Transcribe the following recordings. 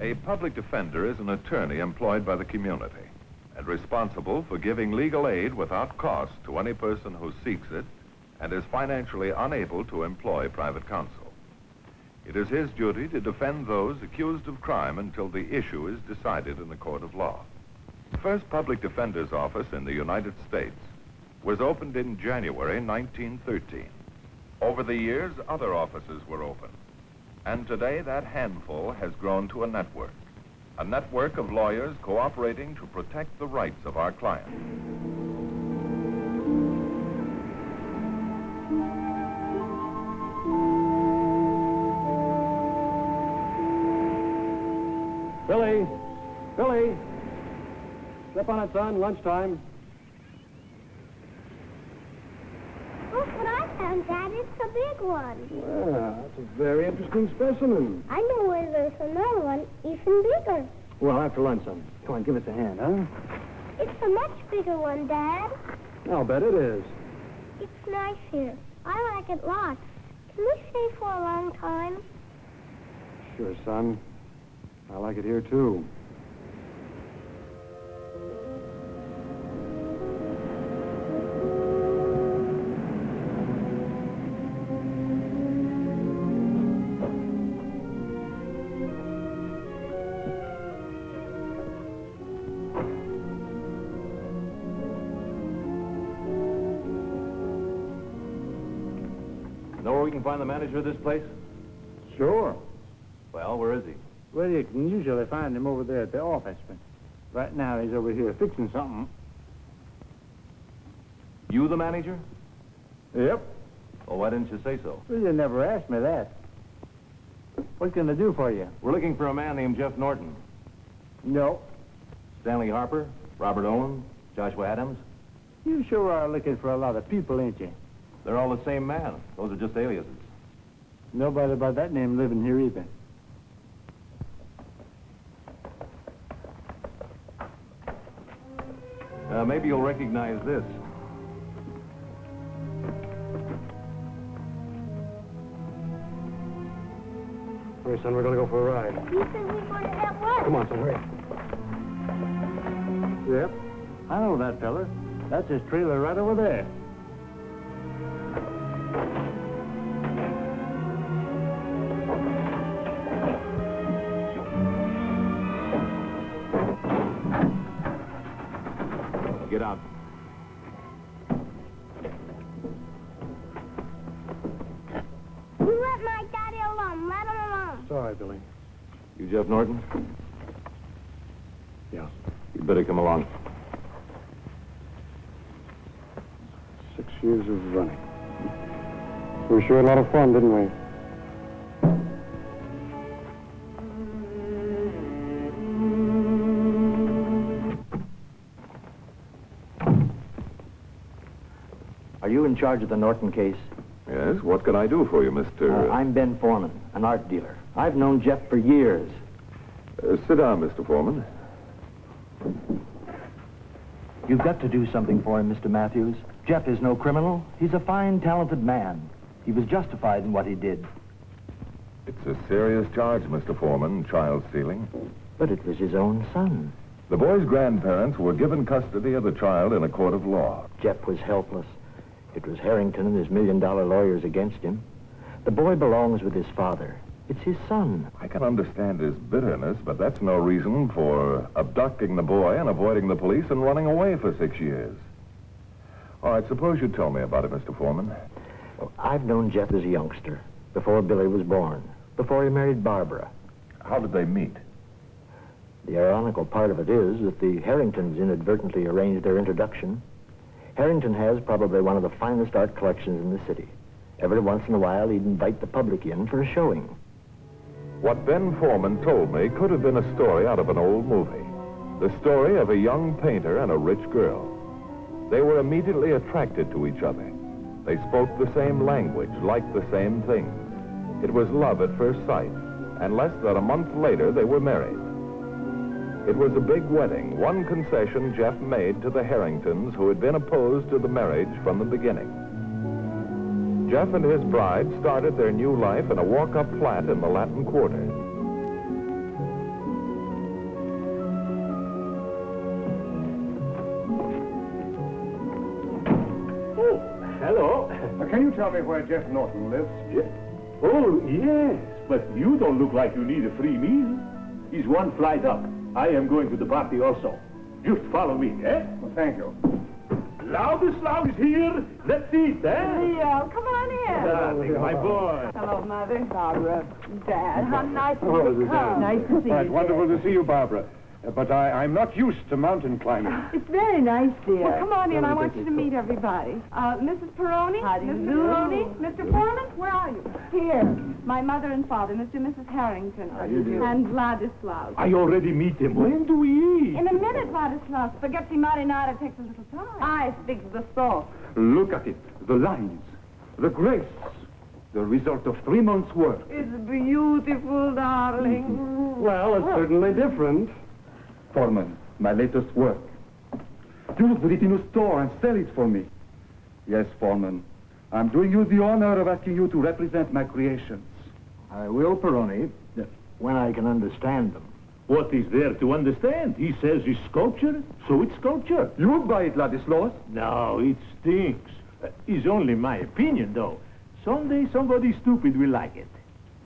A public defender is an attorney employed by the community and responsible for giving legal aid without cost to any person who seeks it and is financially unable to employ private counsel. It is his duty to defend those accused of crime until the issue is decided in the court of law. The first public defender's office in the United States was opened in January 1913. Over the years, other offices were opened. And today, that handful has grown to a network of lawyers cooperating to protect the rights of our clients. Billy! Billy! Slip on it, son. Lunchtime. Look what I found, Dad. It's a big one. Well, that's a very interesting specimen. I know where there's another one even bigger. Well, after lunch, son. Come on, give us a hand, huh? It's a much bigger one, Dad. I'll bet it is. It's nice here. I like it lots. Can we stay for a long time? Sure, son. I like it here, too. Know where we can find the manager of this place? Sure. Well, where is he? Well, you can usually find him over there at the office, but right now he's over here fixing something. You the manager? Yep. Well, why didn't you say so? Well, you never asked me that. What can I do for you? We're looking for a man named Jeff Norton. No. Stanley Harper, Robert Owen, Joshua Adams. You sure are looking for a lot of people, ain't you? They're all the same man. Those are just aliases. Nobody by that name living here either. Maybe you'll recognize this. Hurry, son, we're going to go for a ride. You said we were going to have lunch. Come on, son, hurry. Yep. I know that fella. That's his trailer right over there. Get out. You let my daddy alone. Let him alone. Sorry, Billy. You Jeff Norton? Yeah. You'd better come along. 6 years of running. We sure had a lot of fun, didn't we? Are you in charge of the Norton case? Yes, what can I do for you, Mr. I'm Ben Foreman, an art dealer. I've known Jeff for years. Sit down, Mr. Foreman. You've got to do something for him, Mr. Matthews. Jeff is no criminal. He's a fine, talented man. He was justified in what he did. It's a serious charge, Mr. Foreman, child stealing. But it was his own son. The boy's grandparents were given custody of the child in a court of law. Jeff was helpless. It was Harrington and his million-dollar lawyers against him. The boy belongs with his father. It's his son. I can understand his bitterness, but that's no reason for abducting the boy and avoiding the police and running away for 6 years. All right, suppose you tell me about it, Mr. Foreman. Well, I've known Jeff as a youngster, before Billy was born, before he married Barbara. How did they meet? The ironical part of it is that the Harringtons inadvertently arranged their introduction. Harrington has probably one of the finest art collections in the city. Every once in a while, he'd invite the public in for a showing. What Ben Foreman told me could have been a story out of an old movie. The story of a young painter and a rich girl. They were immediately attracted to each other. They spoke the same language, liked the same things. It was love at first sight, and less than a month later, they were married. It was a big wedding, one concession Jeff made to the Harringtons, who had been opposed to the marriage from the beginning. Jeff and his bride started their new life in a walk-up flat in the Latin Quarter. tell me where Jeff Norton lives? Oh, yes, but you don't look like you need a free meal. He's one flight up. I am going to the party also. Just follow me, eh? Well, thank you. Loudest loud is here. Let's eat, eh? Leo, come on in. Darling, my boy. Hello, Mother. Barbara. Dad, how nice of Oh, you to Dad. come. Nice to see you. It's wonderful to see you, Barbara. But I'm not used to mountain climbing. It's very nice, dear. Well, come on in. I want you to meet everybody. Mrs. Peroni, How do you Mrs. do? Peroni, Mr. Foreman, where are you? Here. My mother and father, Mr. and Mrs. Harrington. How do you do? And Vladislav. I already meet him. When do we eat? In a minute, Vladislav. Spaghetti marinara takes a little time. I fix the sauce. Look at it. The lines. The grace. The result of 3 months' work. It's beautiful, darling. Well, it's certainly different. Foreman, my latest work. You put it in a store and sell it for me. Yes, Foreman. I'm doing you the honor of asking you to represent my creations. I will, Peroni, when I can understand them. What is there to understand? He says it's sculpture, so it's sculpture. You buy it, Ladislaus? No, it stinks. It's only my opinion, though. Someday somebody stupid will like it.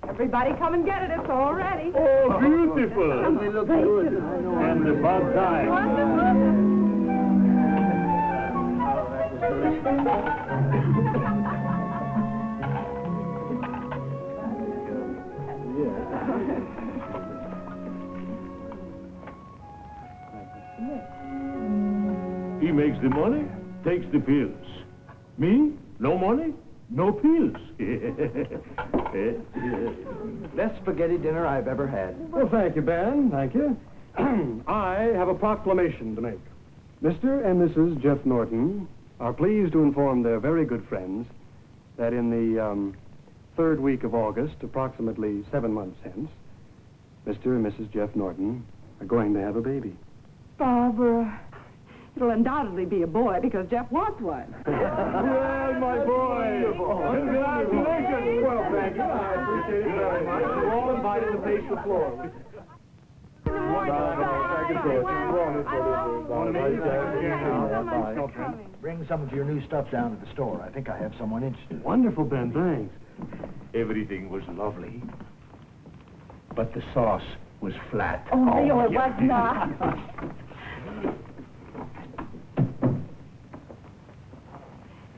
Everybody come and get it. It's all ready. Oh, beautiful. And they look good. And about time. He makes the money, takes the pills. Me, no money, no pills. Best spaghetti dinner I've ever had. Well, thank you, Ben. Thank you. I have a proclamation to make. Mr. and Mrs. Jeff Norton are pleased to inform their very good friends that in the third week of August, approximately 7 months hence, Mr. and Mrs. Jeff Norton are going to have a baby. Barbara. It'll undoubtedly be a boy because Jeff wants one. Well, my boy. Congratulations. Well, thank you. I appreciate it very much. You're all invited to face the floor. Bring some of your new stuff down to the store. I think I have someone interested. Wonderful, Ben. Thanks. Everything was lovely, but the sauce was flat. Oh, Leo, it was not.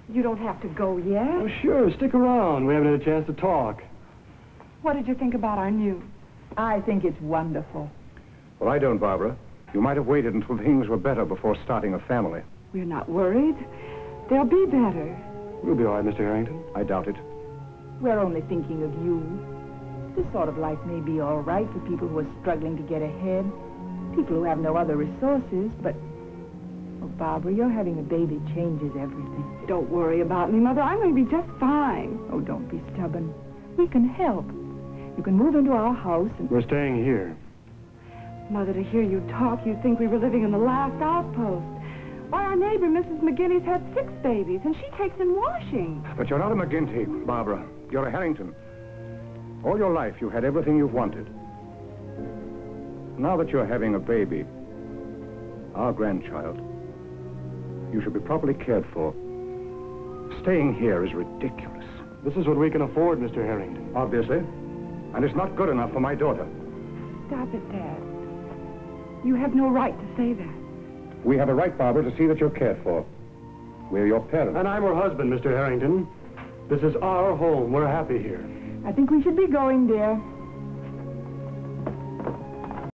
You don't have to go yet. Oh, sure. Stick around. We haven't had a chance to talk. What did you think about our news? I think it's wonderful. Well, I don't, Barbara. You might have waited until things were better before starting a family. We're not worried. They'll be better. We'll be all right, Mr. Harrington. I doubt it. We're only thinking of you. This sort of life may be all right for people who are struggling to get ahead. People who have no other resources, but... Oh, Barbara, your having a baby changes everything. Don't worry about me, Mother. I'm going to be just fine. Oh, don't be stubborn. We can help. You can move into our house and... We're staying here. Mother, to hear you talk, you'd think we were living in the last outpost. Why, our neighbor, Mrs. McGinty's had 6 babies, and she takes in washing. But you're not a McGinty, Barbara. You're a Harrington. All your life, you've had everything you've wanted. Now that you're having a baby, our grandchild, you should be properly cared for. Staying here is ridiculous. This is what we can afford, Mr. Harrington. Obviously. And it's not good enough for my daughter. Stop it, Dad. You have no right to say that. We have a right, Barbara, to see that you're cared for. We're your parents. And I'm her husband, Mr. Harrington. This is our home. We're happy here. I think we should be going, dear.